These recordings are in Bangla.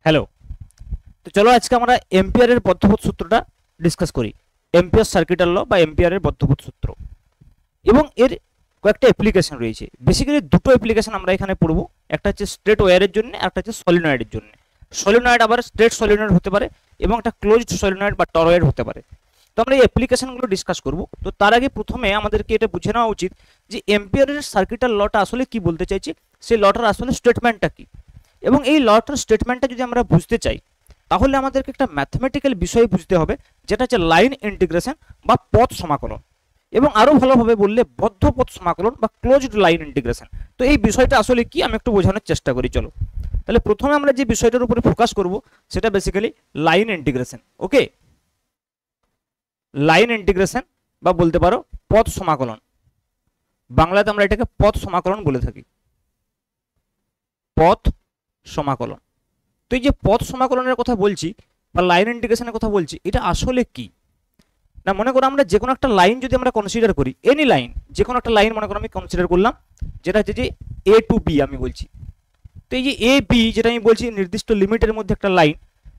হ্যালো। তো চলো আজকে আমরা এম্পিয়ারের বদ্ধপদ সূত্রটা ডিসকাস করি। এম্পিয়ার সার্কিটাল ল বা এম্পিয়ারের বদ্ধপদ সূত্র এবং এর কয়েকটা অ্যাপ্লিকেশন রয়েছে। বেসিক্যালি দুটো অ্যাপ্লিকেশন আমরা এখানে পড়বো, একটা হচ্ছে স্ট্রেট ওয়্যারের জন্য, একটা হচ্ছে সলিনয়েডের জন্য। সলিনয়েড আবার স্ট্রেট সলিনয়েড হতে পারে এবং একটা ক্লোজড সলিনয়েড বা টরয়েড হতে পারে। তো আমরা এই অ্যাপ্লিকেশনগুলো ডিসকাস করব। তো তার আগে প্রথমে আমাদেরকে এটা বুঝে নেওয়া উচিত যে এম্পিয়ারের সার্কিটাল লটা আসলে কি বলতে চাইছে, সেই লটার আসলে স্টেটমেন্টটা কি। এবং এই লটার স্টেটমেন্টটা যদি আমরা বুঝতে চাই তাহলে আমাদেরকে একটা ম্যাথমেটিক্যাল বিষয় বুঝতে হবে, যেটা হচ্ছে লাইন ইন্টিগ্রেশন বা পথ সমাকলন, এবং আরো ভালোভাবে বললে বদ্ধ পথ সমাকলন বা ক্লোজড লাইন ইন্টিগ্রেশন। তো এই বিষয়টা আসলে কি আমি একটু বোঝানোর চেষ্টা করি। চলো তাহলে প্রথমে আমরা যে বিষয়টার উপরে ফোকাস করব সেটা বেসিক্যালি লাইন ইন্টিগ্রেশন। ওকে, লাইন ইন্টিগ্রেশন বা বলতে পারো পথ সমাকলন। বাংলাতে আমরা এটাকে পথ সমাকলন বলে থাকি, পথ সমাকলন। তো এই যে পথ সমাকলনের কথা বলছি বা লাইন ইন্টিগ্রেশনের কথা বলছি, এটা আসলে কি না, মনে করো আমরা যে কোনো একটা লাইন যদি আমরা কনসিডার করি, এনি লাইন, যে কোনো একটা লাইন মনে করো আমি কনসিডার করলাম, যেটা হচ্ছে যে এ টু বি আমি বলছি। তো এই যে এ বি যেটা আমি বলছি নির্দিষ্ট লিমিটের মধ্যে একটা লাইন,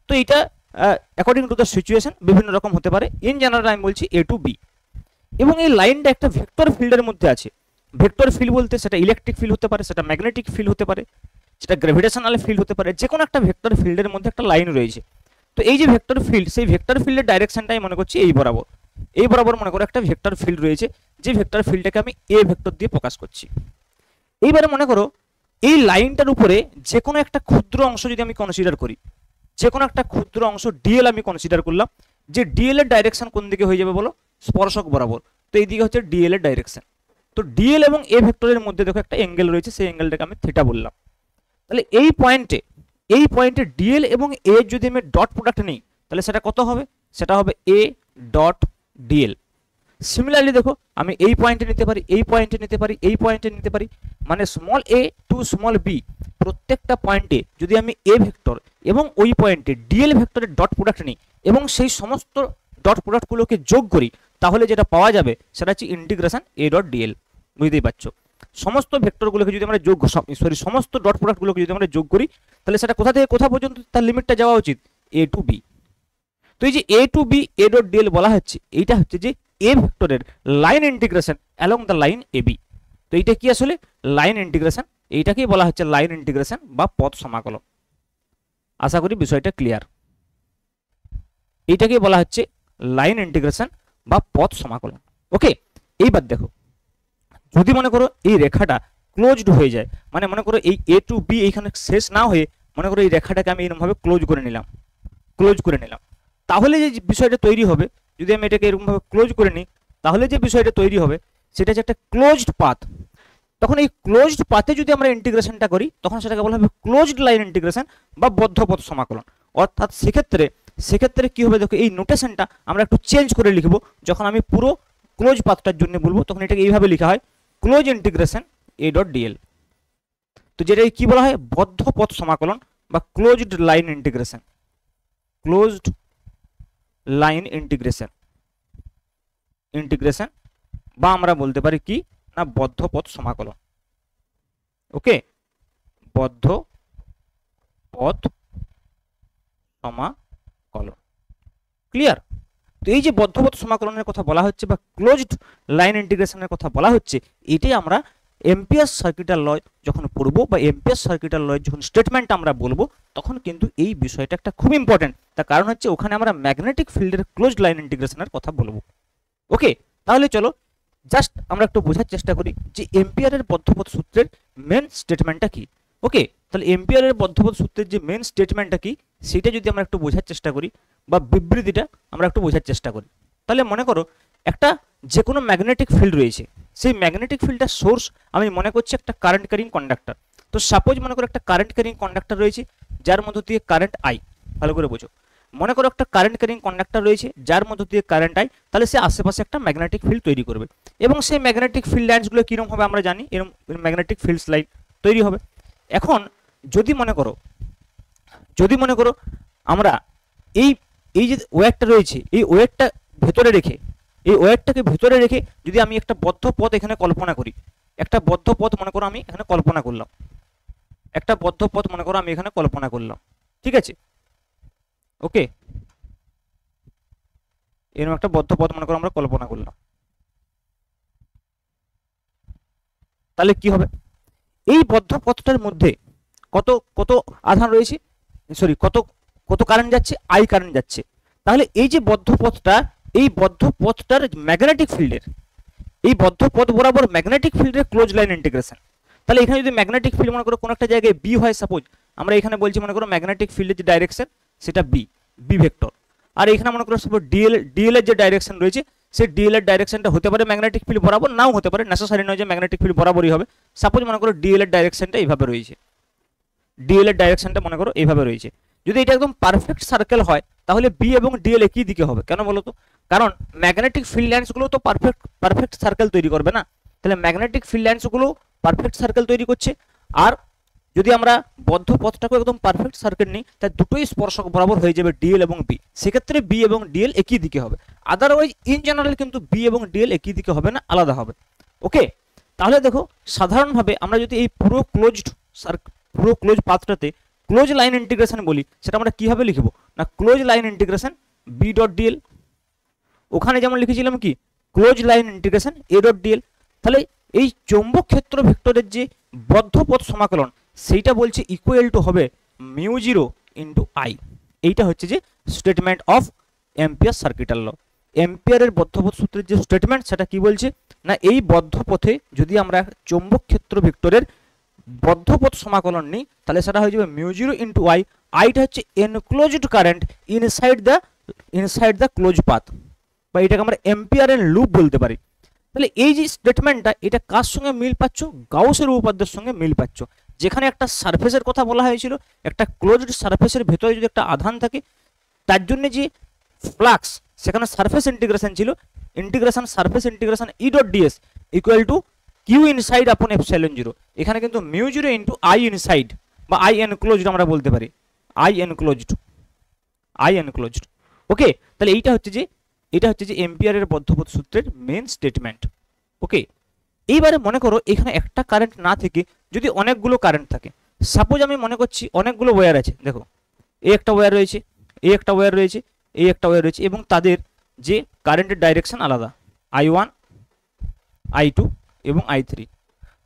তো এটা অ্যাকর্ডিং টু দ্য সিচুয়েশন বিভিন্ন রকম হতে পারে। ইন জেনারেল আমি বলছি এ টু বি, এবং এই লাইনটা একটা ভেক্টর ফিল্ডের মধ্যে আছে। ভেক্টর ফিল্ড বলতে সেটা ইলেকট্রিক ফিল্ড হতে পারে, সেটা ম্যাগনেটিক ফিল্ড হতে পারে, সেটা গ্র্যাভিটেশনাল ফিল্ড হতে পারে, যে কোনো একটা ভেক্টর ফিল্ডের মধ্যে একটা লাইন রয়েছে। তো এই যে ভেক্টর ফিল্ড, সেই ভেক্টর ফিল্ডের ডাইরেকশনটাই মনে করছি এই বরাবর। এই বরাবর মনে করো একটা ভেক্টর ফিল্ড রয়েছে, যে ভেক্টর ফিল্ডটাকে আমি এ ভেক্টর দিয়ে প্রকাশ করছি। এইবারে মনে করো এই লাইনটার উপরে যে কোনো একটা ক্ষুদ্র অংশ যদি আমি কনসিডার করি, যে কোনো একটা ক্ষুদ্র অংশ ডিএল আমি কনসিডার করলাম, যে ডিএল এর ডাইরেকশন কোন দিকে হয়ে যাবে বলো, স্পর্শক বরাবর। তো এই দিকে হচ্ছে ডিএল এর ডাইরেকশন। তো ডিএল এবং এ ভেক্টরের মধ্যে দেখো একটা অ্যাঙ্গেল রয়েছে, সেই অ্যাঙ্গেলটাকে আমি থিটা বললাম। তাহলে এই পয়েন্টে ডিএল এবং এ যদি আমি ডট প্রোডাক্ট নিই তাহলে সেটা কত হবে, সেটা হবে এ ডট ডিএল। সিমিলারলি দেখো আমি এই পয়েন্টে নিতে পারি, এই পয়েন্টে নিতে পারি, এই পয়েন্টে নিতে পারি, মানে স্মল এ টু স্মল বি প্রত্যেকটা পয়েন্টে যদি আমি এ ভেক্টর এবং ওই পয়েন্টে ডিএল ভেক্টরের ডট প্রোডাক্ট নিই এবং সেই সমস্ত ডট প্রোডাক্টগুলোকে যোগ করি, তাহলে যেটা পাওয়া যাবে সেটা হচ্ছে ইন্টিগ্রেশন এ ডট ডিএল। বুঝতেই পারছো, সমস্ত ভেক্টরগুলোকে যদি আমরা যোগ সমস্ত ডট প্রোডাক্টগুলোকে যদি আমরা যোগ করি তাহলে সেটা কোথা থেকে কোথা পর্যন্ত তার লিমিটটা যাওয়া উচিত, এ টু বি। তো এই যে A to B A dot dl বলা হচ্ছে, এইটা হচ্ছে যে এ ভেক্টরের line integration along the line A B. তো এইটা কি আসলে লাইন ইন্টিগ্রেশন, এইটাকেই বলা হচ্ছে লাইন ইন্টিগ্রেশন বা পথ সমাকলন। আশা করি বিষয়টা ক্লিয়ার। এইটাকেই বলা হচ্ছে লাইন ইন্টিগ্রেশন বা পথ সমাকলন। ওকে, এইবার দেখো যদি মনে করো এই রেখাটা ক্লোজড হয়ে যায়, মানে মনে করো এই এ টু বি এইখানে শেষ না হয়ে মনে করো এই রেখাটাকে আমি এরকমভাবে ক্লোজ করে নিলাম, তাহলে যে বিষয়টা তৈরি হবে, যদি আমি এটাকে এরকমভাবে ক্লোজ করে নিই তাহলে যে বিষয়টা তৈরি হবে সেটা হচ্ছে একটা ক্লোজড পাথ। তখন এই ক্লোজড পাথে যদি আমরা ইন্টিগ্রেশনটা করি তখন সেটাকে বলা হবে ক্লোজড লাইন ইন্টিগ্রেশন বা বদ্ধ পথ সমাকলন। অর্থাৎ সেক্ষেত্রে কি হবে, দেখো এই নোটেশনটা আমরা একটু চেঞ্জ করে লিখবো। যখন আমি পুরো ক্লোজ পাথটার জন্য বলবো তখন এটাকে এইভাবে লেখা হয় close integration A dot DL. তো যেটা কি বলা হয় বদ্ধ পথ সমাকলন বা closed line integration, closed line integration বা আমরা বলতে পারি কি না বদ্ধ পথ সমাকলন। ওকে, বদ্ধ পথ সমাকলন, ক্লিয়ার। তো এই যে বদ্ধ পথ সমাকলনের কথা বলা হচ্ছে বা ক্লোজড লাইন ইন্টিগ্রেশনের কথা বলা হচ্ছে, এটাই আমরা এম্পিয়ার সার্কিটাল ল যখন পড়বো বা এম্পিয়ার সার্কিটাল লয়ের যখন স্টেটমেন্ট আমরা বলবো তখন কিন্তু এই বিষয়টা একটা খুব ইম্পর্টেন্ট। তার কারণ হচ্ছে ওখানে আমরা ম্যাগনেটিক ফিল্ডের ক্লোজড লাইন ইন্টিগ্রেশনের কথা বলবো। ওকে, তাহলে চলো জাস্ট আমরা একটু বোঝার চেষ্টা করি যে এম্পিয়ারের বদ্ধপথ সূত্রের মেন স্টেটমেন্টটা কি। ওকে, তাহলে এম্পিয়ারের বদ্ধপথ সূত্রের যে মেন স্টেটমেন্টটা কি সেটা যদি আমরা একটু বোঝার চেষ্টা করি বা বিবৃতিটা আমরা একটু বোঝার চেষ্টা করি, তাহলে মনে করো একটা যে কোনো ম্যাগনেটিক ফিল্ড রয়েছে, সেই ম্যাগনেটিক ফিল্ডটার সোর্স আমি মনে করছি একটা কারেন্ট ক্যারিং কন্ডাক্টর। তো সাপোজ মনে করো একটা কারেন্ট ক্যারিং কন্ডাক্টর রয়েছে যার মধ্য দিয়ে কারেন্ট আই, ভালো করে বোঝো, মনে করো একটা কারেন্ট ক্যারিং কন্ডাক্টর রয়েছে যার মধ্য দিয়ে কারেন্ট আই, তাহলে সে আশেপাশে একটা ম্যাগনেটিক ফিল্ড তৈরি করবে এবং সেই ম্যাগনেটিক ফিল্ড লাইনসগুলো কীরকম হবে আমরা জানি, এরকম ম্যাগনেটিক ফিল্ডস লাইন তৈরি হবে। এখন যদি মনে করো আমরা এই এই যে ওয়্যারটা রয়েছে এই ওয়্যারটা ভেতরে রেখে যদি আমি একটা বদ্ধ পথ এখানে কল্পনা করি, একটা বদ্ধ পথ মনে করো আমি এখানে কল্পনা করলাম, ঠিক আছে, ওকে। এরকম একটা বদ্ধ পথ মনে করো আমরা কল্পনা করলাম, তাহলে কি হবে, এই বদ্ধ পথটার মধ্যে কত কত আধান রয়েছে, সরি কত কত কারেন্ট যাচ্ছে, আই কারেন্ট যাচ্ছে। তাহলে এই যে বদ্ধ পথটা, এই বদ্ধ পথটার ম্যাগনেটিক ফিল্ডের, এই বদ্ধ পথ বরাবর ম্যাগনেটিক ফিল্ডের ক্লোজ লাইন ইন্টিগ্রেশন। তাহলে এখানে যদি ম্যাগনেটিক ফিল্ড মনে করো কোনো একটা জায়গায় বি হয়, সাপোজ আমরা এখানে বলছি মনে করো ম্যাগনেটিক ফিল্ডের যে ডাইরেকশন সেটা বি, বি ভেক্টর। আর এখানে মনে করো সাপোজ ডিএল এর যে ডাইরেকশন রয়েছে, সেই ডিএল এর ডাইরেকশনটা হতে পারে ম্যাগনেটিক ফিল্ড বরাবর, নাও হতে পারে, নেসেসারি নয় যে ম্যাগনেটিক ফিল্ড বরাবরই হবে। সাপোজ মনে করো ডিএল এর ডাইরেকশনটা এইভাবে রয়েছে, ডিএল এর ডাইরেকশনটা মনে করো এইভাবে রয়েছে। যদি এটা একদম পারফেক্ট সার্কেল হয় তাহলে বি এবং ডিএল একই দিকে হবে। কেন বলো তো? কারণ ম্যাগনেটিক ফিল্ড লাইন্সগুলো তো পারফেক্ট সার্কেল তৈরি করবে না। তাহলে ম্যাগনেটিক ফিল্ড লাইন্সগুলো পারফেক্ট সার্কেল তৈরি করছে। আর যদি আমরা বদ্ধ পথটাকে একদম পারফেক্ট সার্কেল নিই, তাহলে দুটোই স্পর্শক বরাবর হয়ে যাবে ডিএল এবং বি, সেক্ষেত্রে বি এবং ডিএল একই দিকে হবে। আদারওয়াইজ ইন জেনারেল কিন্তু বি এবং ডিএল একই দিকে হবে না, আলাদা হবে। ওকে, তাহলে দেখো সাধারণভাবে আমরা যদি এই পুরো ক্লোজ পাথটাতে ক্লোজ লাইন ইন্টিগ্রেশন বলি, সেটা আমরা কিভাবে লিখব না, close line integration B dot dl. ওখানে যেমন লিখেছিলাম কি close line integration A dot dl. তাহলে এই চৌম্বক ক্ষেত্র ভেক্টরের যে বদ্ধ পথ সমাকলন সেইটা বলছে ইকুয়াল টু হবে মিউ জিরো ইন্টু আই। এইটা হচ্ছে যে স্টেটমেন্ট অফ এম্পিয়ার সার্কিটাল ল। এম্পিয়ারের বদ্ধপথ সূত্রের যে স্টেটমেন্ট সেটা কি বলছে না, এই বদ্ধ পথে যদি আমরা চৌম্বক ক্ষেত্র ভেক্টরের বদ্ধপথ সমাকলন নিই তাহলে সেটা হয়ে যাবে মিউ জিরো ইন্টু আই। আইটা হচ্ছে enclosed current inside the close path, বা এটাকে আমরা এম্পিয়ারের লুপ বলতে পারি। তাহলে এই যে স্টেটমেন্টটা, এটা কার সঙ্গে মিল পাচ্ছ, গাউসের উপপাদ্যের সঙ্গে মিল পাচ্ছ। যেখানে একটা সারফেসের কথা বলা হয়েছিল, একটা ক্লোজড সারফেসের ভেতরে যদি একটা আধান থাকে, তার জন্য যে ফ্লাক্স, সেখানে সারফেস ইন্টিগ্রেশন ছিল, surface integration E dot ds equal to Q inside upon epsilon zero. এখানে কিন্তু mu zero into I inside বা আই এনক্লোজড আমরা বলতে পারি, আই এনক্লোজড। ওকে, তাহলে এটা হচ্ছে যে এম্পিয়ারের বদ্ধপথ সূত্রের মেন স্টেটমেন্ট। ওকে, এইবারে মনে করো এখানে একটা কারেন্ট না থেকে যদি অনেকগুলো কারেন্ট থাকে, সাপোজ আমি মনে করছি অনেকগুলো ওয়্যার আছে, দেখো এই একটা ওয়্যার রয়েছে, এই একটা ওয়্যার রয়েছে, এই একটা ওয়্যার রয়েছে, এবং তাদের যে কারেন্টের ডাইরেকশন আলাদা, I1 I2 এবং I3।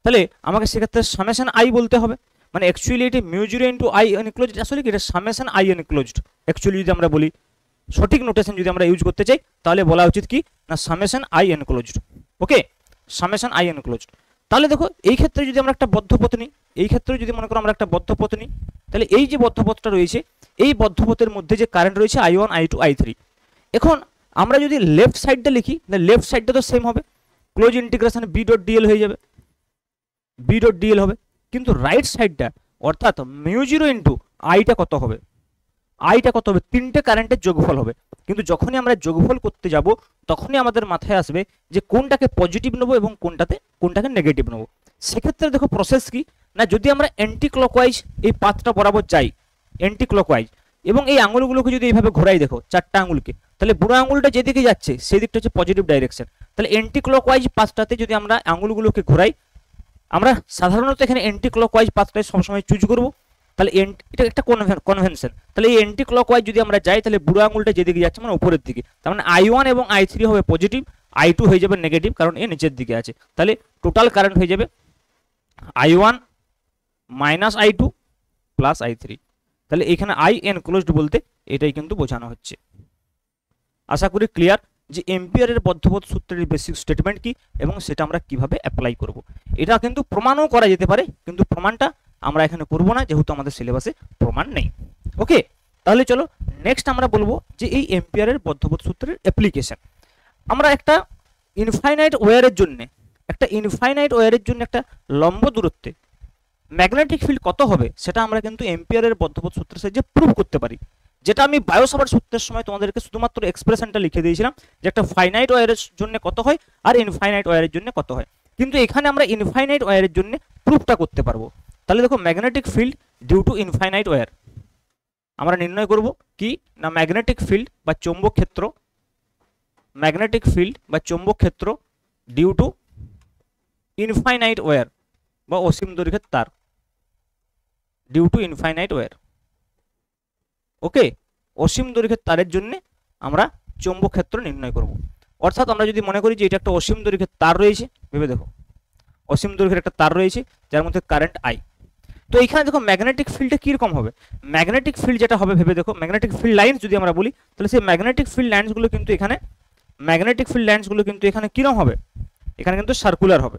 তাহলে আমাকে সেক্ষেত্রে সামেশন আই বলতে হবে। মানে অ্যাকচুয়ালি এটি mu zero into I enclosed, আসলে কি এটা সামেশন আই এনক্লোজড। অ্যাকচুয়ালি যদি আমরা বলি, সঠিক নোটেশন যদি আমরা ইউজ করতে চাই, তাহলে বলা উচিত কি না summation I enclosed. Okay, summation I enclosed. তাহলে দেখো এই ক্ষেত্রে যদি আমরা একটা বদ্ধপথ নিই, এই ক্ষেত্রে যদি মনে করো আমরা একটা বদ্ধপথ নিই, তাহলে এই যে বদ্ধপথটা রয়েছে, এই বদ্ধপথের মধ্যে যে কারেন্ট রয়েছে I1 I2 I3। এখন আমরা যদি লেফট সাইডটা লিখি, তাহলে লেফট সাইডটা তো সেম হবে, close integration B dot dl হয়ে যাবে, বি ডট ডিএল হবে। কিন্তু রাইট সাইডটা অর্থাৎ মিউ জিরো ইন্টু আইটা কত হবে, আইটা কত হবে, তিনটে কারেন্টের যোগফল হবে। কিন্তু যখনই আমরা যোগফল করতে যাব, তখনই আমাদের মাথায় আসবে যে কোনটাকে পজিটিভ নেবো এবং কোনটাকে নেগেটিভ নেবো। সেক্ষেত্রে দেখো প্রসেস কি না, যদি আমরা অ্যান্টি ক্লকওয়াইজ এই পাথটা বরাবর যাই, অ্যান্টি ক্লকওয়াইজ, এবং এই আঙুলগুলোকে যদি এইভাবে ঘোরাই, দেখো চারটা আঙুলকে, তাহলে বুড়ো আঙুলটা যেদিকে যাচ্ছে সেই দিকটা হচ্ছে পজিটিভ ডাইরেকশন। তাহলে অ্যান্টি ক্লকওয়াইজ পাথটাতে যদি আমরা আঙুলগুলোকে ঘোরাই, আমরা সাধারণত এখানে অ্যান্টি ক্লকওয়াইজ পাথটাই সবসময় চুজ করবো। তাহলে এটা একটা কনভেনশন। তাহলে এই অ্যান্টি ক্লকওয়াইজ যদি আমরা যাই, তাহলে বুড়ো আঙুলটা যেদিকে যাচ্ছে মানে উপরের দিকে, তার মানে I1 এবং I3 হবে পজিটিভ, I2 হয়ে যাবে নেগেটিভ, কারণ এ নিচের দিকে আছে। তাহলে টোটাল কারেন্ট হয়ে যাবে I1 minus I2 plus I3। তাহলে এখানে আই এনক্লোজড বলতে এটাই কিন্তু বোঝানো হচ্ছে। আশা করি ক্লিয়ার যে এম্পিয়ারের বদ্ধপথ সূত্রের বেসিক স্টেটমেন্ট কি এবং সেটা আমরা কিভাবে অ্যাপ্লাই করব। এটা কিন্তু প্রমাণও করা যেতে পারে, কিন্তু প্রমাণটা আমরা এখানে করব না, যেহেতু আমাদের সিলেবাসে প্রমাণ নেই। ওকে, তাহলে চলো নেক্সট আমরা বলবো যে এই এম্পিয়ারের বদ্ধপথ সূত্রের অ্যাপ্লিকেশন। আমরা একটা ইনফাইনাইট ওয়্যারের জন্য একটা লম্ব দূরত্বে ম্যাগনেটিক ফিল্ড কত হবে সেটা আমরা কিন্তু এম্পিয়ারের বদ্ধপথ সূত্রের সাহায্যে প্রুভ করতে পারি। যেটা আমি বায়োসাভার্ট সূত্রের সময় তোমাদেরকে শুধুমাত্র এক্সপ্রেশনটা লিখে দিয়েছিলাম যে একটা ফাইনাইট ওয়্যারের জন্য কত হয় আর ইনফাইনাইট ওয়্যারের জন্য কত হয়, কিন্তু এখানে আমরা ইনফাইনাইট ওয়্যারের জন্য প্রুফটা করতে পারবো। তাহলে দেখো magnetic field due to infinite wire আমরা নির্ণয় করব কি না, ম্যাগনেটিক ফিল্ড বা চৌম্বক ক্ষেত্র ডিউ টু ইনফাইনাইট ওয়্যার বা অসীম দৈর্ঘ্যের তার, ডিউ টু ইনফাইনাইট ওয়্যার। ওকে, অসীম দৈর্ঘ্যের তারের জন্য আমরা চৌম্বক ক্ষেত্র নির্ণয় করব। অর্থাৎ আমরা যদি মনে করি যে এটা একটা অসীম দৈর্ঘ্যের তার রয়েছে, ভেবে দেখো অসীম দৈর্ঘ্যের একটা তার রয়েছে যার মধ্যে কারেন্ট আই। তো এইখানে দেখো ম্যাগনেটিক ফিল্ডটা কীরকম হবে, ম্যাগনেটিক ফিল্ড যেটা হবে ভেবে দেখো, ম্যাগনেটিক ফিল্ড লাইন্স যদি আমরা বলি তাহলে সেই ম্যাগনেটিক ফিল্ড লাইন্সগুলো কিন্তু এখানে কীরকম হবে, এখানে কিন্তু সার্কুলার হবে।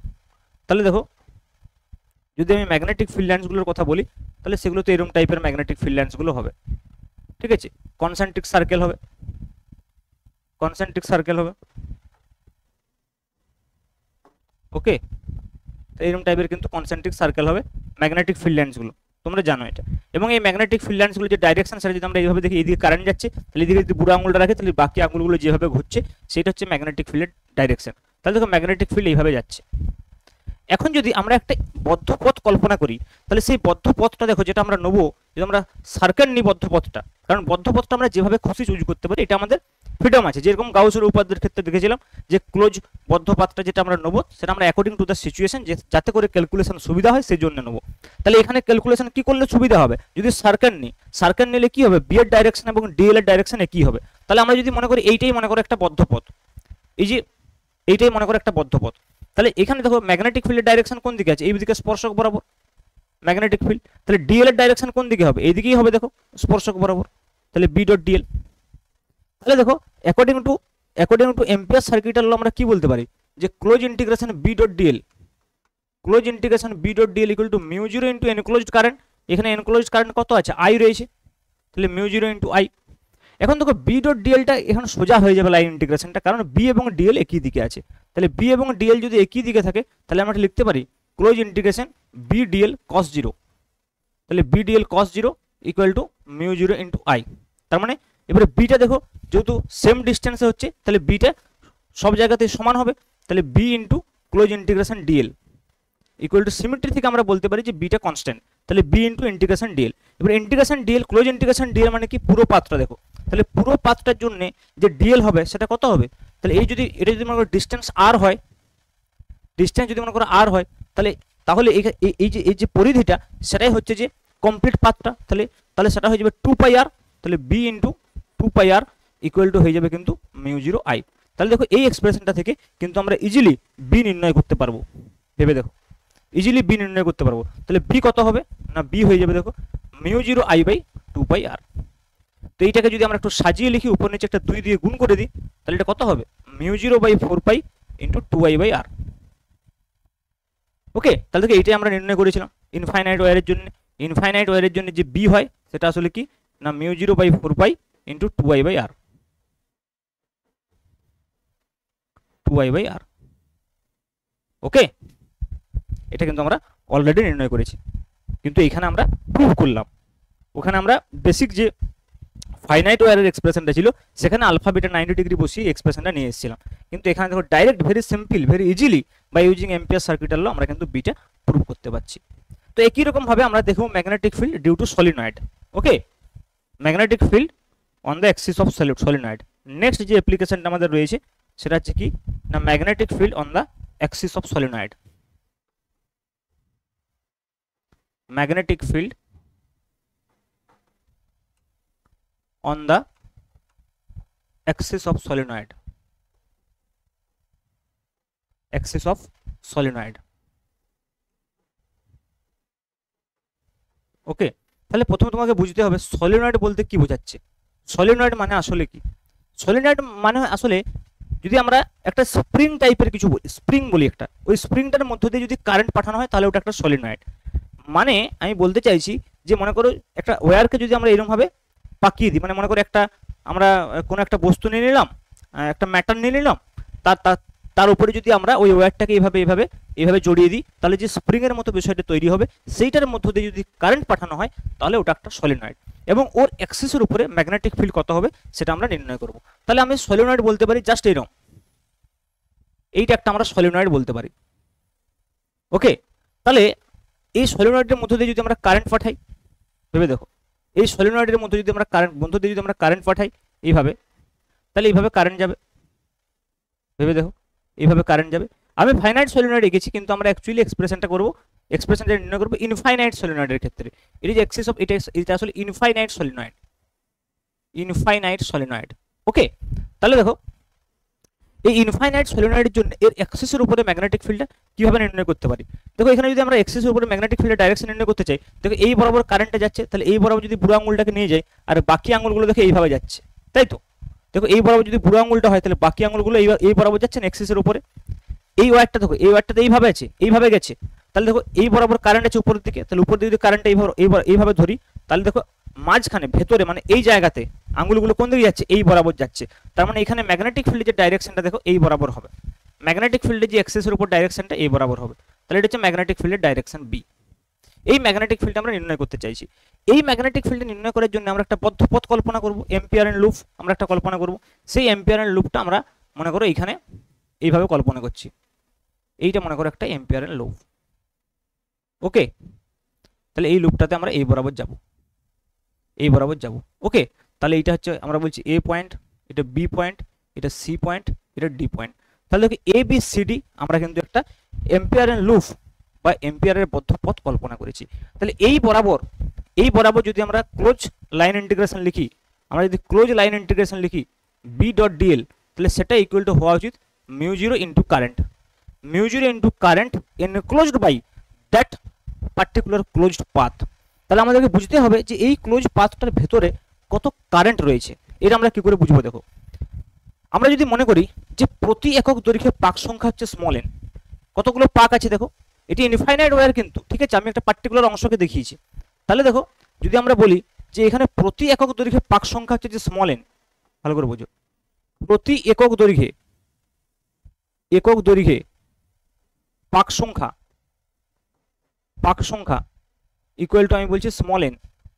তাহলে দেখো যদি আমি ম্যাগনেটিক ফিল্ড লাইন্সগুলোর কথা বলি তাহলে সেগুলো তো এরকম টাইপের ম্যাগনেটিক ফিল্ড লাইন্সগুলো হবে, ঠিক আছে, কনসেন্ট্রিক সার্কেল হবে, ওকে। তো এরকম টাইপের কিন্তু কনসেন্ট্রিক সার্কেল হবে ম্যাগনেটিক ফিল্ড লাইন্সগুলো, তোমরা জানো এটা। এবং এই ম্যাগনেটিক ফিল্ড লাইন্সগুলো যে ডাইরেকশন, সেটা যদি আমরা এইভাবে দেখি, এইদিকে কারেন্ট যাচ্ছে, তাহলে এদিকে যদি বুড়ো আঙুলটা রাখে তাহলে বাকি আঙুলগুলো যেভাবে ঘুরছে সেটা হচ্ছে ম্যাগনেটিক ফিল্ডের ডাইরেকশন। তাহলে দেখো ম্যাগনেটিক ফিল্ড এইভাবে যাচ্ছে। এখন যদি আমরা একটা বদ্ধ পথ কল্পনা করি তাহলে সেই বদ্ধ পথটা দেখো যেটা আমরা নেবো, যদি আমরা সার্কেল নিই বদ্ধ পথটা, কারণ বদ্ধ পথটা আমরা যেভাবে খুশি চুজ করতে পারি, এটা আমাদের ফ্রিডম আছে। যেরকম গাউসের উপপাদ্যের ক্ষেত্রে দেখেছিলাম যে ক্লোজ বদ্ধ পাথটা যেটা আমরা নেবো সেটা আমরা অ্যাকর্ডিং টু দ্য সিচুয়েশন, যাতে করে ক্যালকুলেশন সুবিধা হয় সেই জন্য নেবো। তাহলে এখানে ক্যালকুলেশন কি করলে সুবিধা হবে, যদি সার্কেল নিই, সার্কেল নিলে কি হবে, বি এর ডাইরেকশন এবং ডিএল এর ডাইরেকশনে কি হবে। তাহলে আমরা যদি মনে করি এইটাই মনে করো একটা বদ্ধ পথ, এই যে এইটাই মনে করো একটা বদ্ধ পথ, তাহলে এখানে দেখো ম্যাগনেটিক ফিল্ডের ডাইরেকশন কোন দিকে আছে, এই দিকে স্পর্শক বরাবর ম্যাগনেটিক ফিল্ড। তাহলে ডিএল এর ডাইরেকশন কোন দিকে হবে, এই দিকেই হবে দেখো স্পর্শক বরাবর, তাহলে বি ডট ডিএল। তাহলে দেখো অ্যাকর্ডিং টু এম্পিয়ার সার্কিটের ল আমরা কি বলতে পারি, যে close integration B dot dl equal to mu zero into enclosed current. এখানে এনক্লোজড কারেন্ট কত আছে, আই রয়েছে, তাহলে মিউ জিরো ইন্টু আই। এখন দেখো বি ডট ডিএলটা এখন সোজা হয়ে যাবে লাইন ইন্টিগ্রেশনটা, কারণ বি এবং ডিএল একই দিকে আছে। তাহলে বি এবং ডিএল যদি একই দিকে থাকে তাহলে আমরা লিখতে পারি close integration B dl cos zero, তাহলে B dl cos zero equal to mu zero into I. তার মানে এবারে বিটা দেখো যেহেতু সেম ডিস্টেন্সে হচ্ছে তাহলে বিটা সব জায়গাতে সমান হবে, তাহলে B into close integration dl equal to symmetry থেকে আমরা বলতে পারি যে বিটা কনস্ট্যান্ট, তাহলে বি ইন্টু ইন্টিগ্রেশন ডিএল। এবার integration dl, close integration dl মানে কি, পুরো পাথটা দেখো, তাহলে পুরো পাথটার জন্য যে ডিএল হবে সেটা কত হবে, তাহলে এটা যদি মনে করো ডিস্টেন্স আর হয়, তাহলে এই যে পরিধিটা সেটাই হচ্ছে যে কমপ্লিট পাথটা, তাহলে সেটা হয়ে যাবে 2 পাই আর, তাহলে B into 2 pi r equal to হয়ে যাবে কিন্তু মিউ জিরো আই। তাহলে দেখো এই এক্সপ্রেশনটা থেকে কিন্তু আমরা ইজিলি বি নির্ণয় করতে পারবো, ভেবে দেখো ইজিলি বি নির্ণয় করতে পারবো। তাহলে বি কত হবে না, বি হয়ে যাবে দেখো mu zero I by 2 pi আর। তো এইটাকে যদি আমরা একটু সাজিয়ে লিখি, উপর নিচে একটা 2 দিয়ে গুণ করে দিই, তাহলে এটা কত হবে, mu zero by 4 pi into 2i by r. Okay, তাহলে থেকে এইটাই আমরা নির্ণয় করেছিলাম ইনফাইনাইট ওয়্যারের জন্য যে বি হয় সেটা আসলে কি না, mu zero by 4 pi into 2i by r, okay. এটা কিন্তু আমরা অলরেডি নির্ণয় করেছি, কিন্তু এখানে আমরা প্রুভ করলাম। ওখানে আমরা বেসিক যে ফাইনাইট ওয়্যারের এক্সপ্রেশনটা ছিল সেখানে আলফা বিটা 90 ডিগ্রি বসিয়ে এক্সপ্রেশনটা নিয়ে এসেছিলাম, কিন্তু এখানে দেখো direct very simple, very easily by using ampere সার্কিটের ল আমরা কিন্তু বিটা প্রুভ করতে পারছি। তো একই রকম ভাবে আমরা দেখব magnetic field due to solenoid, okay, magnetic field on the axis of solenoid. Next যে অ্যাপ্লিকেশনটা আমাদের রয়েছে সেটা হচ্ছে কি না, magnetic field on the axis of solenoid. Magnetic field on the axis of solenoid, okay. তাহলে প্রথমে তোমাকে বুঝতে হবে সলিনয়েড বলতে কি বোঝাচ্ছে। সলিনয়েড মানে আসলে কি, সলিনয়েড মানে আসলে যদি আমরা একটা স্প্রিং টাইপের কিছু স্প্রিং বলি একটা, ওই স্প্রিংটার মধ্য দিয়ে যদি কারেন্ট পাঠানো হয় তাহলে ওটা একটা সলিনয়েড। মানে আমি বলতে চাইছি যে মনে করো একটা ওয়্যারকে যদি আমরা এরকম ভাবে পাকিয়ে দিই, মানে মনে করো একটা আমরা কোনো একটা বস্তু নিয়ে নিলাম, একটা ম্যাটার নিয়ে নিলাম, তার উপরে যদি আমরা ওই ওয়্যারটাকে এইভাবে জড়িয়ে দিই তাহলে যে স্প্রিংয়ের মতো বিষয়টা তৈরি হবে, সেইটার মধ্য দিয়ে যদি কারেন্ট পাঠানো হয় তাহলে ওটা একটা সলিনয়েড, এবং ওর অ্যাক্সিসের উপরে ম্যাগনেটিক ফিল্ড কত হবে সেটা আমরা নির্ণয় করব। তাহলে আমি সলিনয়েড বলতে পারি জাস্ট এইরকম, এইটা একটা আমরা সলিনয়েড বলতে পারি, ওকে। তাহলে এই সলিনয়েডের মধ্য দিয়ে যদি আমরা কারেন্ট পাঠাই, ভেবে দেখো এই সলিনয়েডের মধ্যে যদি আমরা কারেন্ট পাঠাই এইভাবে, তাহলে এইভাবে কারেন্ট যাবে, ভেবে দেখো এইভাবে কারেন্ট যাবে। আমি ফাইনাইট সলিনয়েড এঁকেছি, কিন্তু আমরা অ্যাকচুয়ালি এক্সপ্রেশনটা নির্ণয় করবো ইনফাইনাইট সলিনয়েডের ক্ষেত্রে। এটা যে অ্যাক্সিস অফ এটা আসলে ইনফাইনাইট সলিনয়েড, ইনফাইনাইট সলিনয়েড। ওকে, তাহলে দেখো এই ইনফাইনাইট সলিনয়েডের জন্য এর অ্যাক্সিসের উপরে ম্যাগনেটিক ফিল্ডটা কিভাবে নির্ণয় করতে পারি। দেখো এখানে যদি আমরা অ্যাক্সিসের উপরে ম্যাগনেটিক ফিল্ডের ডাইরেকশন নির্ণয় করতে চাই, দেখো এই বরাবর কারেন্টটা যাচ্ছে, তাহলে এই বরাবর যদি বুড়ো আঙুলটাকে নিয়ে যাই আর বাকি আঙুলগুলো দেখো এইভাবে যাচ্ছে, তাই তো। দেখো এই বরাবর যদি বুড়ো আঙুলটা হয় তাহলে বাকি আঙুলগুলো এই বরাবর যাচ্ছে না অ্যাক্সিসের উপরে। এই ওয়্যারটা দেখো, এই ওয়্যারটাতে এইভাবে আছে, এইভাবে গেছে, তাহলে দেখো এই বরাবর কারেন্ট আছে উপরের দিকে, তাহলে উপর দিকে যদি কারেন্টটা এইভাবে ধরি, তাহলে দেখো মাঝখানে ভেতরে মানে এই জায়গাতে আঙুলগুলো কোন দিকে যাচ্ছে, এই বরাবর যাচ্ছে। তার মানে এখানে ম্যাগনেটিক ফিল্ডের যে ডাইরেকশনটা দেখো এই বরাবর হবে, ম্যাগনেটিক ফিল্ডের যে অ্যাক্সিসের উপর ডাইরেকশনটা এই বরাবর হবে, তাহলে এটা হচ্ছে ম্যাগনেটিক ফিল্ডের ডাইরেকশন বি। এই ম্যাগনেটিক ফিল্ড আমরা নির্ণয় করতে চাইছি। এই ম্যাগনেটিক ফিল্ড নির্ণয় করার জন্য আমরা একটা পথ কল্পনা করব, এম্পিয়ার এন্ড লুপ আমরা একটা কল্পনা করব। সেই এম্পিয়ার এন্ড লুপটা আমরা মনে করো এইখানে এইভাবে কল্পনা করছি, এইটা মনে করো একটা এম্পিয়ার এন্ড লুপ। ওকে, তাহলে এই লুপটাতে আমরা এই বরাবর যাব, এই বরাবর যাব। ওকে, তাহলে এইটা হচ্ছে আমরা বলছি এ পয়েন্ট, এটা বি পয়েন্ট, এটা সি পয়েন্ট, এটা ডি পয়েন্ট। তাহলে দেখো এ বি সি ডি আমরা কিন্তু একটা এম্পিয়ার এন্ড লুপ বা এম্পিয়ারের বদ্ধ পথ কল্পনা করেছি। তাহলে এই বরাবর যদি আমরা ক্লোজ লাইন ইন্টিগ্রেশন লিখি, আমরা যদি ক্লোজ লাইন ইন্টিগ্রেশন লিখি বি ডট ডিএল, তাহলে সেটা ইকুয়াল টু হওয়া উচিত mu zero into current, mu zero into current enclosed by that particular closed path. তাহলে আমাদেরকে বুঝতে হবে যে এই ক্লোজ পাথটার ভেতরে কত কারেন্ট রয়েছে। এটা আমরা কি করে বুঝবো? দেখো আমরা যদি মনে করি যে প্রতি একক দৈর্ঘ্যে পাক সংখ্যা হচ্ছে স্মল এন, কতগুলো পাক আছে দেখো, এটি ইনফাইনাইট ওয়্যার কিন্তু, ঠিক আছে, আমি একটা পার্টিকুলার অংশকে দেখিয়েছি। তাহলে দেখো যদি আমরা বলি যে এখানে প্রতি একক দৈর্ঘ্যে পাক সংখ্যা হচ্ছে যে স্মল এন, ভালো করে বোঝো, প্রতি একক দৈর্ঘ্যে পাক সংখ্যা ইকুয়াল টু আমি বলছি স্মল এন,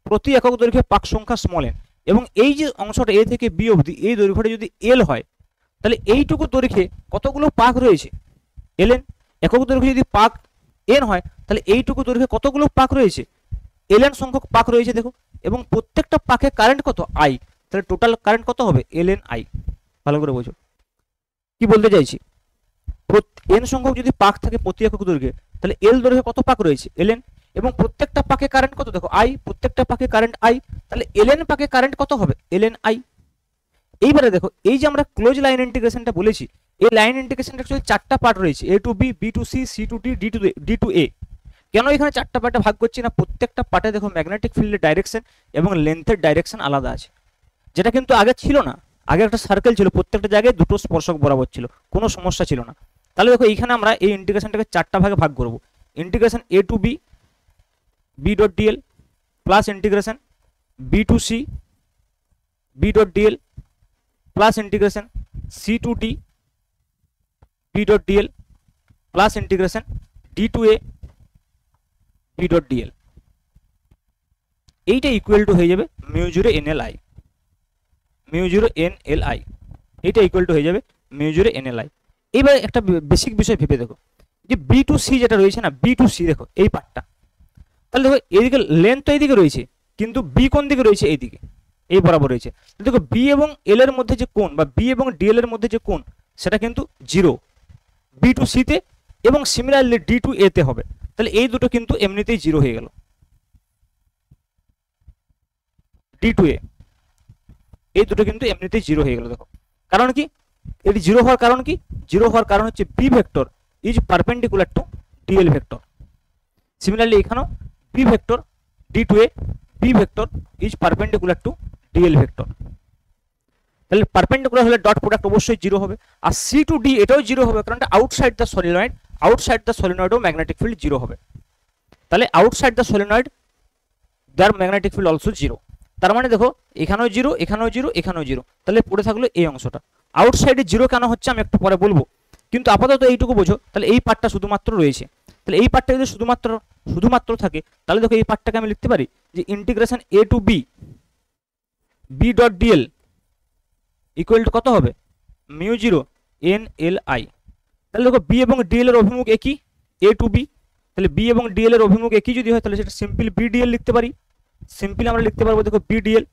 প্রতি একক দৈর্ঘ্যে পাক সংখ্যা স্মল এন। এবং এই যে অংশটা এ থেকে বি অবধি এই দৈর্ঘ্যটা যদি এল হয়, তাহলে এইটুকু দৈর্ঘ্যে কতগুলো পাক রয়েছে? L N. একক দৈর্ঘ্য যদি পাক এন হয়, তাহলে এইটুকু দৈর্ঘ্যে কতগুলো পাক রয়েছে? এল এন সংখ্যক পাক রয়েছে দেখো, এবং প্রত্যেকটা পাকে কারেন্ট কত? আই। তাহলে টোটাল কারেন্ট কত হবে? L N I. ভালো করে বোঝো কি বলতে চাইছি। এন সংখ্যক যদি পাক থাকে প্রতি একক দৈর্ঘ্যে, তাহলে এল দৈর্ঘ্যে কত পাক রয়েছে? L N. এবং প্রত্যেকটা পাকে কারেন্ট কত দেখো? আই। প্রত্যেকটা পাকে কারেন্ট আই, তাহলে এল এন পাকে কারেন্ট কত হবে? L N I. এইবারে দেখো এই যে আমরা ক্লোজ লাইন ইন্টিগ্রেশনটা বলেছি, এই লাইন ইন্টিগ্রেশনটা অ্যাকচুয়ালি চারটা পার্ট রয়েছে, A to B, B to C, C to D, D to A. কেন এখানে চারটা পার্টে ভাগ করছি না? প্রত্যেকটা পার্টে দেখো ম্যাগনেটিক ফিল্ডের ডাইরেকশন এবং লেন্থের ডাইরেকশন আলাদা আছে, যেটা কিন্তু আগে ছিল না। আগে একটা সার্কেল ছিল, প্রত্যেকটা জায়গায় দুটো স্পর্শক বরাবর ছিল, কোনো সমস্যা ছিল না। তাহলে দেখো এইখানে আমরা এই ইন্টিগ্রেশনটাকে চারটা ভাগে ভাগ করব। Integration A to B, B dot dl, plus integration B to C, B dot dl, plus integration C to D, B dot dl, plus integration D to A, B dot dl. এইটা ইকুয়াল টু হয়ে যাবে mu zero N L I, mu zero N L I. এইটা ইকুয়াল টু হয়ে যাবে mu zero N L I. এইবার একটা বেসিক বিষয় ভেবে দেখো, যে বি টু সি যেটা রয়েছে না, বি টু সি দেখো এই পার্টটা, তাহলে দেখো এইদিকে লেন্থ তো এইদিকে রয়েছে, কিন্তু বি কোন দিকে রয়েছে? এইদিকে, এই বরাবর রয়েছে। দেখো বি এবং এল এর মধ্যে যে কোণ বা বি এবং ডিএল এর মধ্যে যে কোণ, সেটা কিন্তু জিরো বি টু সিতে, এবং সিমিলারলি ডি টু এ তে হবে। তাহলে এই দুটো কিন্তু এমনিতেই জিরো হয়ে গেল, ডি টু এ, এই দুটো কিন্তু এমনিতেই জিরো হয়ে গেল। দেখো কারণ কি এটি জিরো হওয়ার কারণ কি? জিরো হওয়ার কারণ হচ্ছে B vector is perpendicular to dl vector. Similarly এখানেও B vector D to A, B vector is perpendicular to dl vector. তাহলে পারপেন্ডিকুলার হলে ডট প্রোডাক্ট অবশ্যই জিরো হবে। আর সি টু ডি এটাও জিরো হবে, কারণ এটা outside the solenoid, outside the সলিনয়েডও ম্যাগনেটিক ফিল্ড জিরো হবে। তাহলে outside the solenoid there magnetic field also zero. তার মানে দেখো এখানেও জিরো, এখানেও জিরো, এখানেও জিরো, তাহলে পড়ে থাকলো এই অংশটা। আউটসাইডে জিরো কেন হচ্ছে আমি একটু পরে বলবো, কিন্তু আপাতত এইটুকু বোঝো। তাহলে এই পার্টটা শুধুমাত্র রয়েছে, তাহলে এই পার্টটা যদি শুধুমাত্র থাকে, তাহলে দেখো এই পার্টটাকে আমি লিখতে পারি যে integration A to B, B dot dl equal to কত হবে? Mu zero N L I. তাহলে দেখো বি এবং ডিএল এর অভিমুখ একই, এ টু বি, তাহলে বি এবং ডিএল এর অভিমুখ একই যদি হয়, তাহলে সেটা সিম্পল বি ডিএল লিখতে পারি। সিম্পল আমরা লিখতে পারবো দেখো বি ডিএল,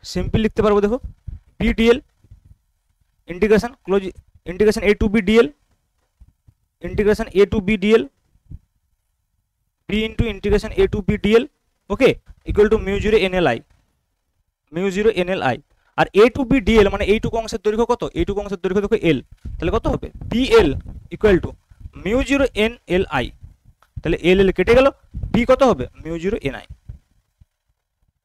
সিম্পল লিখতে পারবো দেখো B dl integration close integration A to B dl integration A to B dl B into integration A to B dl okay equal to mu zero N L I. Mu zero N L I, আর এ টু বি ডিএল মানে এইটুকু অংশের দৈর্ঘ্য কত, এইটুকু অংশের দৈর্ঘ্য দেখো এল, তাহলে কত হবে BL equal to mu zero N L I, তাহলে এল এল কেটে গেল, বি কত হবে mu zero N I,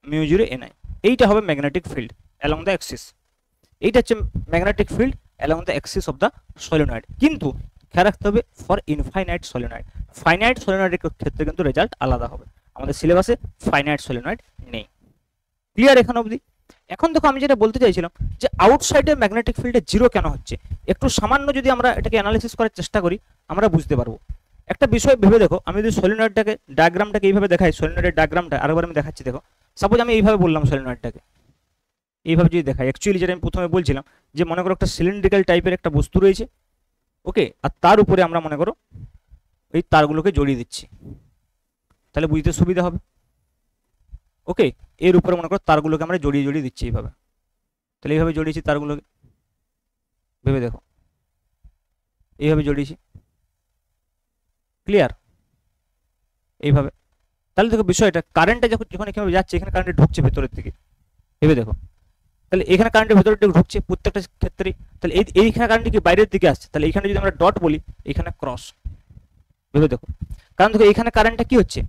mu zero N I, এইটা হবে magnetic field along the axis, এইটা হচ্ছে magnetic field along the axis of the solenoid. কিন্তু খেয়াল রাখতে হবে ফর ইনফাইনাইট সলিনয়েড, ফাইনাইট সলিনয়েডের ক্ষেত্রে কিন্তু রেজাল্ট আলাদা হবে, আমাদের সিলেবাসে ফাইনাইট সলিনয়েড নেই। ক্লিয়ার এখানে অবধি? এখন দেখো আমি যেটা বলতে চাইছিলাম যে আউটসাইডের ম্যাগনেটিক ফিল্ডে জিরো কেন হচ্ছে, একটু সামান্য যদি আমরা এটাকে অ্যানালিসিস করার চেষ্টা করি আমরা বুঝতে পারবো। একটা বিষয় ভেবে দেখো, আমি যদি সলিনয়েডটাকে ডায়াগ্রামটাকে এইভাবে দেখাই, সলিনয়েডের ডায়াগ্রামটা আরেকবার আমি দেখাচ্ছি, দেখো সাপোজ আমি এইভাবে বললাম সলিনয়েডটাকে এইভাবে যদি দেখাই, অ্যাকচুয়ালি যেটা আমি প্রথমে বলছিলাম যে মনে করো একটা সিলিন্ড্রিক্যাল টাইপের একটা বস্তু রয়েছে, ওকে, আর তার উপরে আমরা মনে করো এই তারগুলোকে জড়িয়ে দিচ্ছি, তাহলে বুঝতে সুবিধা হবে। ওকে, এর উপরে মনে করো তারগুলোকে আমরা জড়িয়ে জড়িয়ে দিচ্ছি এইভাবে, তাহলে এইভাবে জড়িয়েছি তারগুলোকে, ভেবে দেখো এইভাবে জড়িয়েছি, ক্লিয়ার এইভাবে, তাহলে দেখো বিষয়টা কারেন্টটা যখন যখন এখানে যাচ্ছে এখানে কারেন্ট ঢুকছে ভেতরের দিকে, ভেবে দেখো, তাহলে এখানে কারেন্টের ভেতরের দিকে ঢুকছে প্রত্যেকটা ক্ষেত্রে, তাহলে এইখানে কারেন্ট কি বাইরের দিকে আসছে, তাহলে এখানে যদি আমরা ডট বলি এখানে ক্রস, ভেবে দেখো, কারণ দেখো এখানে কারেন্টটা কি হচ্ছে,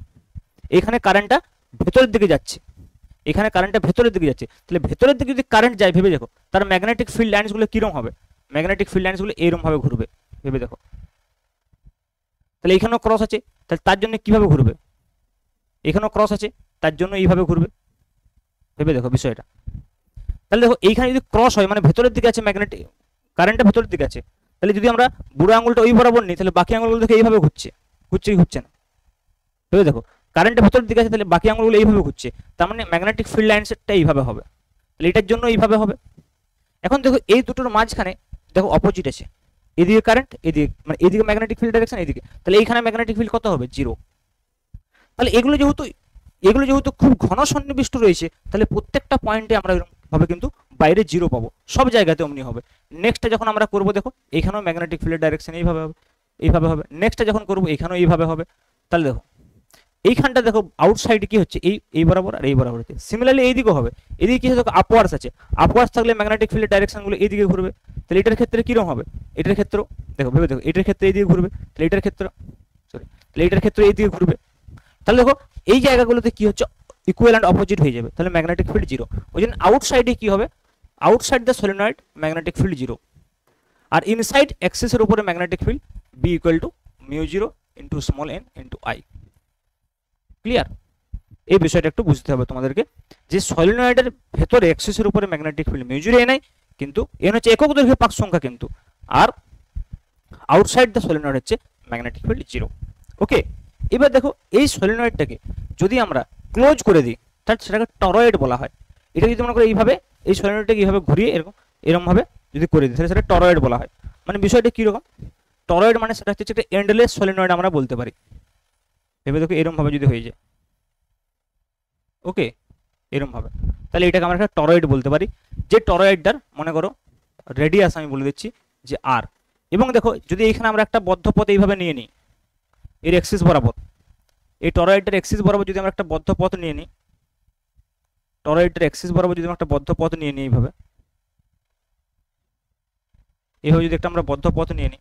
এখানে কারেন্টটা ভেতরের দিকে যাচ্ছে, এখানে কারেন্টটা ভেতরের দিকে যাচ্ছে, তাহলে ভেতরের দিকে যদি কারেন্ট যায় ভেবে দেখো তার ম্যাগনেটিক ফিল্ড লাইন্সগুলো কিরকম হবে, ম্যাগনেটিক ফিল্ড লাইন্সগুলো এরকম ভাবে ঘুরবে, ভেবে দেখো, তাহলে এখানেও ক্রস আছে তাহলে তার জন্য কিভাবে ঘুরবে, এখানেও ক্রস আছে তার জন্য এইভাবে ঘুরবে, ভেবে দেখো বিষয়টা। তাহলে দেখো এইখানে যদি ক্রস হয় মানে ভেতরের দিকে আছে ম্যাগনেটিক কারেন্টটা ভেতরের দিকে আছে, তাহলে যদি আমরা বুড়ো আঙুলটা ওই বরাবর নিই তাহলে বাকি আঙুলগুলো দেখে এইভাবে ঘুরছে, ঘুরছে কি ঘুরছে না, ভেবে দেখো কারেন্টটা ভেতরের দিকে আছে তাহলে বাকি আঙুলগুলো এইভাবে ঘুরছে, তার মানে ম্যাগনেটিক ফিল্ড লাইনসটা এইভাবে হবে, তাহলে এটার জন্য এইভাবে হবে। এখন দেখো এই দুটোর মাঝখানে দেখো অপোজিট আছে, এদিকে কারেন্ট এদিকে মানে এদিকে ম্যাগনেটিক ফিল্ড ডাইরেকশন এদিকে, তাহলে এইখানে ম্যাগনেটিক ফিল্ড কত হবে জিরো, তাহলে এগুলো যেহেতু খুব ঘন সন্নিবিষ্ট রয়েছে তাহলে প্রত্যেকটা পয়েন্টে আমরা এরকম ভাবে কিন্তু বাইরে জিরো পাবো, সব জায়গাতে অমনি হবে। নেক্সটে যখন আমরা করবো দেখো এখানেও ম্যাগনেটিক ফিল্ডের ডাইরেকশন এইভাবে হবে, এইভাবে হবে, নেক্সটে যখন করবো এখানেও এইভাবে হবে, তাহলে দেখো এইখানটা দেখো আউটসাইডে কি হচ্ছে এই বরাবর আর এই বরাবর হচ্ছে, সিমিলারলি এইদিকেও হবে, এদিকে কি দেখো আপওয়ার্ডস আছে, আপওয়ার্ডস থাকলে ম্যাগনেটিক ফিল্ডের ডাইরেকশনগুলো এইদিকে ঘুরবে, তাহলে এটার ক্ষেত্রে কিরকম হবে, এটার ক্ষেত্রেও দেখো ভেবে দেখো এটার ক্ষেত্রে এইদিকে ঘুরবে, তাহলে এটার ক্ষেত্রে তাহলে এটার ক্ষেত্রে এইদিকে ঘুরবে, তাহলে দেখো এই জায়গাগুলোতে কি হচ্ছে ইকুয়াল অ্যান্ড অপোজিট হয়ে যাবে, তাহলে ম্যাগনেটিক ফিল্ড জিরো, ওই জন্য আউটসাইডে কি হবে, outside the solenoid magnetic field zero, আর ইনসাইড অ্যাক্সিসের উপরে magnetic field B equal to mu zero into small N into I. Clear? এই বিষয়টা একটু বুঝতে হবে তোমাদেরকে যে সলিনয়েডের ভেতরে অ্যাক্সিসের উপরে magnetic field mu zero N I, কিন্তু এন হচ্ছে একক দৈর্ঘ্যের পাক সংখ্যা কিন্তু, আর আউটসাইড দ্য সলিনয়েড হচ্ছে ম্যাগনেটিক ফিল্ড জিরো। ওকে, এবার দেখো এই সলিনয়েডটাকে যদি আমরা ক্লোজ করে দিই তাহলে সেটাকে টরয়েড বলা হয়। এটা যদি মনে করো এইভাবে এই সলিনয়েডটাকে এইভাবে ঘুরিয়ে এরকমভাবে যদি করে দিই তাহলে সেটা টরয়েড বলা হয়। মানে বিষয়টা কীরকম, টরয়েড মানে সেটা হচ্ছে একটা এন্ডলেস সলিনয়েড আমরা বলতে পারি। ভেবে দেখো এরকমভাবে যদি হয়ে যায়, ওকে এরকমভাবে, তাহলে এটাকে আমরা একটা টরয়েড বলতে পারি, যে টরয়েডটার মনে করো রেডিয়াস আমি বলে দিচ্ছি যে আর, এবং দেখো যদি এখানে আমরা একটা বদ্ধ পথ এইভাবে নিয়ে নিই এর অ্যাক্সিস বরাবর, এই টরয়েডটার অ্যাক্সিস বরাবর যদি আমরা একটা বদ্ধ পথ নিয়ে নিই, টরয়েডটার অ্যাক্সিস বরাবর যদি আমরা একটা বদ্ধ পথ নিয়ে নিই এইভাবে যদি একটা আমরা বদ্ধ পথ নিয়ে নিই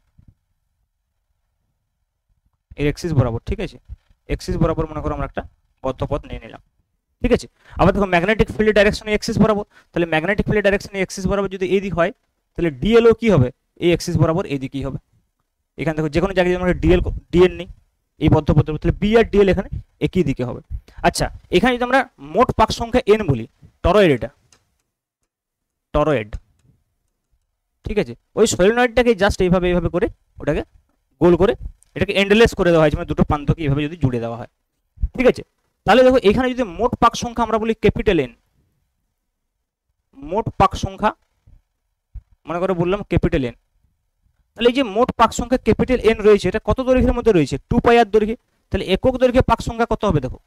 এর অ্যাক্সিস বরাবর, ঠিক আছে, অ্যাক্সিস বরাবর মনে করো আমরা একটা বদ্ধ পথ নিয়ে নিলাম, ঠিক আছে। আবার দেখো ম্যাগনেটিক ফিল্ডের ডাইরেকশন অ্যাক্সিস বরাবর, তাহলে ম্যাগনেটিক ফিল্ডের ডাইরেকশন অ্যাক্সিস বরাবর যদি এই দিক হয় তাহলে ডিএলও কি হবে, এই অ্যাক্সিস বরাবর এই দিকেই হবে। এখানে দেখো যে কোনো জায়গায় আমরা ডিএল নেই এই বদ্ধ পথের, তাহলে বি আর ডিএল এখানে একই দিকে হবে। আচ্ছা, এখানে যদি আমরা মোট পাক সংখ্যা এন বলি, টরয়েড, এটা টরয়েড, ঠিক আছে, ওই সলিনয়েডটাকে জাস্ট এইভাবে করে ওটাকে গোল করে এটাকে এন্ডলেস করে দেওয়া হয়, মানে দুটো প্রান্তকে এইভাবে যদি জুড়ে দেওয়া হয়, ঠিক আছে। তাহলে দেখো এখানে যদি মোট পাক সংখ্যা আমরা বলি ক্যাপিটাল এন, মোট পাক সংখ্যা মনে করে বললাম ক্যাপিটাল এন, তাহলে এই যে মোট পাক সংখ্যা ক্যাপিটাল এন রয়েছে এটা কত দৈর্ঘ্যের মধ্যে রয়েছে, 2πr দৈর্ঘ্যে, তাহলে একক দৈর্ঘ্যে পাক সংখ্যা কত হবে, দেখো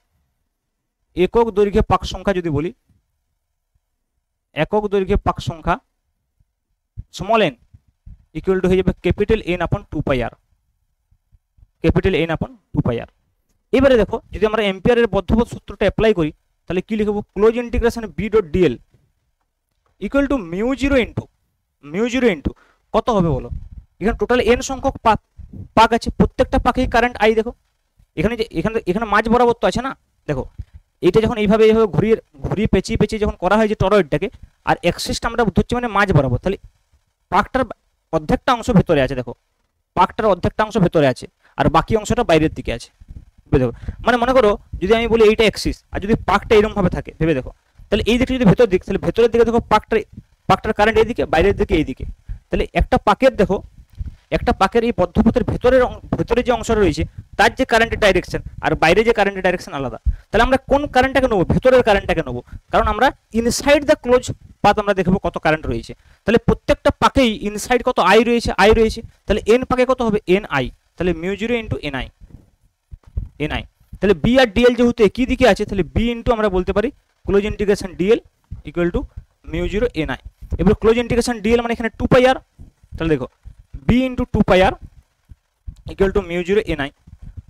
একক দৈর্ঘ্যে পাক সংখ্যা যদি বলি, একক দৈর্ঘ্যে পাক সংখ্যা স্মল এন ইকুয়াল টু হয়ে যাবে ক্যাপিটাল এন আপন 2πr, ক্যাপিটাল এন আপন 2πr। এবারে দেখো যদি আমরা এম্পিয়ারের বদ্ধপথ সূত্রটা অ্যাপ্লাই করি তাহলে কি লিখব, close integration B dot dl equal to mu zero into কত হবে বলো, এখানে টোটাল এন সংখ্যক পাক আছে, প্রত্যেকটা পাকেই কারেন্ট আই। দেখো এখানে যে এখানে মাঝ বরাবর তো আছে না, দেখো এইটা যখন এইভাবে ঘুরিয়ে পেঁচিয়ে যখন করা হয় যে টরয়েডটাকে, আর অ্যাক্সিসটা আমরা ধরছি মানে মাঝ বরাবর, তাহলে পাকটার অর্ধেকটা অংশ ভেতরে আছে। দেখো পাকটার অর্ধেকটা অংশ ভেতরে আছে আর বাকি অংশটা বাইরের দিকে আছে। ভেবে দেখো, মানে মনে করো যদি আমি বলি এইটা অ্যাক্সিস আর যদি পাকটা এরকম ভাবে থাকে, ভেবে দেখো তাহলে এই দিকটা যদি ভেতর দিক, তাহলে ভেতরের দিকে দেখো পাকটার কারেন্ট এইদিকে, বাইরের দিকে এইদিকে। তাহলে একটা পাকের এই বদ্ধপথের ভেতরে যে অংশটা রয়েছে তার যে কারেন্টের ডাইরেকশন আর বাইরে যে কারেন্টের ডাইরেকশন আলাদা। তাহলে আমরা কোন কারেন্টটাকে নেবো? ভেতরের কারেন্টটাকে নেবো, কারণ আমরা ইনসাইড দ্য ক্লোজ পাথ আমরা দেখবো কত কারেন্ট রয়েছে। তাহলে প্রত্যেকটা পাকেই ইনসাইড কত আই রয়েছে। তাহলে এন পাকে কত হবে? N I. তাহলে mu zero into N I. তাহলে বি আর ডিএল যেহেতু একই দিকে আছে, তাহলে বি ইন্টু আমরা বলতে পারি close integration dl equal to mu zero N I. এবার ক্লোজ ইন্টিগ্রেশন ডিএল মানে এখানে 2 পাই আর, তাহলে দেখো B into 2 pi r equal to mu zero N I.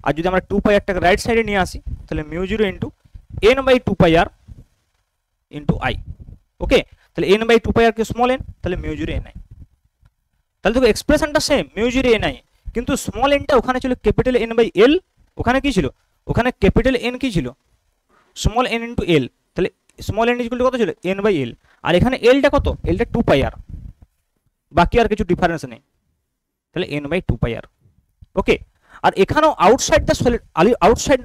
আর যদি আমরা 2 পাই আরটাকে রাইট সাইডে নিয়ে আসি, তাহলে mu zero into N by 2 pi r into I. Okay, তাহলে এন বাই 2 পাই আর কে স্মল এন, তাহলে মিউ জিরো এন আই। তাহলে দেখো এক্সপ্রেশনটা same, mu zero N I, কিন্তু স্মল এনটা ওখানে ছিল ক্যাপিটাল এন বাই এল, ওখানে কি ছিল? ওখানে ক্যাপিটাল এন কি ছিল? Small N into L. তাহলে স্মল এন ইকুয়াল টু কত ছিল? এন বাই এল। আর এখানে এলটা কত? এলটা 2 পাই আর, বাকি আর কিছু ডিফারেন্স নেই, তাহলে এন বাই 2 পাই আর। ওকে, আর এখানেও আউটসাইড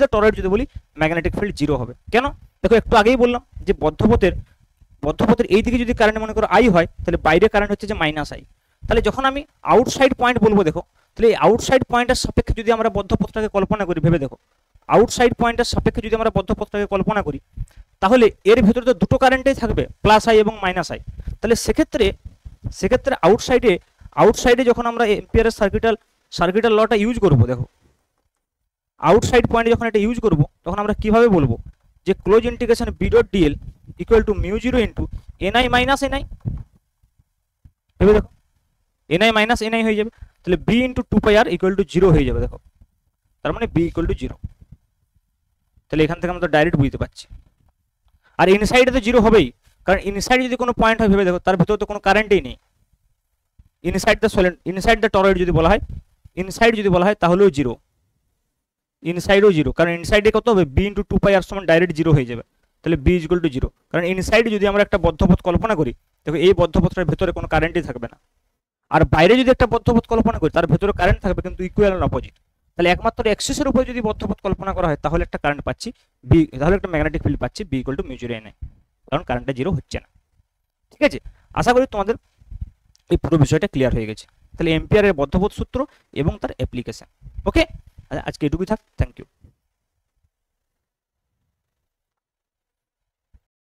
দ্য টরয়েড যদি বলি ম্যাগনেটিক ফিল্ড জিরো হবে। কেন? দেখো একটু আগেই বললাম যে বদ্ধপথের এই দিকে যদি কারেন্ট মনে করো আই হয়, তাহলে বাইরে কারেন্ট হচ্ছে যে মাইনাস আই। তাহলে যখন আমি আউটসাইড পয়েন্ট বলবো, দেখো তাহলে এই আউটসাইড পয়েন্টের সাপেক্ষে যদি আমরা বদ্ধপথটাকে কল্পনা করি, ভেবে দেখো আউটসাইড পয়েন্টের সাপেক্ষে যদি আমরা বদ্ধপথটাকে কল্পনা করি, তাহলে এর ভেতরে তো দুটো কারেন্টেই থাকবে, প্লাস আই এবং মাইনাস আই। তাহলে সেক্ষেত্রে আউটসাইডে যখন আমরা এম্পিয়ারের সার্কিটাল লটা ইউজ করবো, দেখো আউটসাইড পয়েন্টে যখন এটা ইউজ করবো, তখন আমরা কিভাবে বলবো যে close integration B dot dl equal to mu zero into N I minus N I. ভেবে দেখো N I minus N I হয়ে যাবে, তাহলে B into 2 pi r equal to zero হয়ে যাবে। দেখো তার মানে বি ইকুয়াল টু জিরো। তাহলে এখান থেকে আমরা ডাইরেক্ট বুঝতে পারছি। আর ইনসাইডে তো জিরো হবেই, কারণ ইনসাইড যদি কোনো পয়েন্ট হয়, ভেবে দেখো তার ভেতরে তো কোনো কারেন্টই নেই। ইনসাইড দ্য টরয়েড যদি বলা হয় তাহলেও জিরো, ইনসাইডও জিরো, কারণ ইনসাইডে কত হবে? বি ইন্টু 2 পাই আর সমান ডাইরেক্ট জিরো হয়ে যাবে। তাহলে বি ইকুয়াল টু জিরো, কারণ ইনসাইডে যদি আমরা একটা বদ্ধপথ কল্পনা করি, দেখো এই বদ্ধপথটার ভেতরে কোনো কারেন্টই থাকবে না। আর বাইরে যদি একটা বদ্ধপথ কল্পনা করি, তার ভেতরে কারেন্ট থাকবে কিন্তু ইকুয়াল এন্ড অপোজিট। তাহলে একমাত্র অ্যাক্সিসের উপরে যদি বদ্ধপথ কল্পনা করা হয়, তাহলে একটা কারেন্ট পাচ্ছি বি, তাহলে একটা ম্যাগনেটিক ফিল্ড পাচ্ছি B equal to mu zero N I, কারণ কারেন্টটা জিরো হচ্ছে না। ঠিক আছে, আশা করি তোমাদের এই পুরো বিষয়টা ক্লিয়ার হয়ে গেছে। তাহলে এম্পিয়ারের বদ্ধপথ সূত্র এবং তার অ্যাপ্লিকেশন। ওকে, আজকে এটুকুই থাক। Thank you.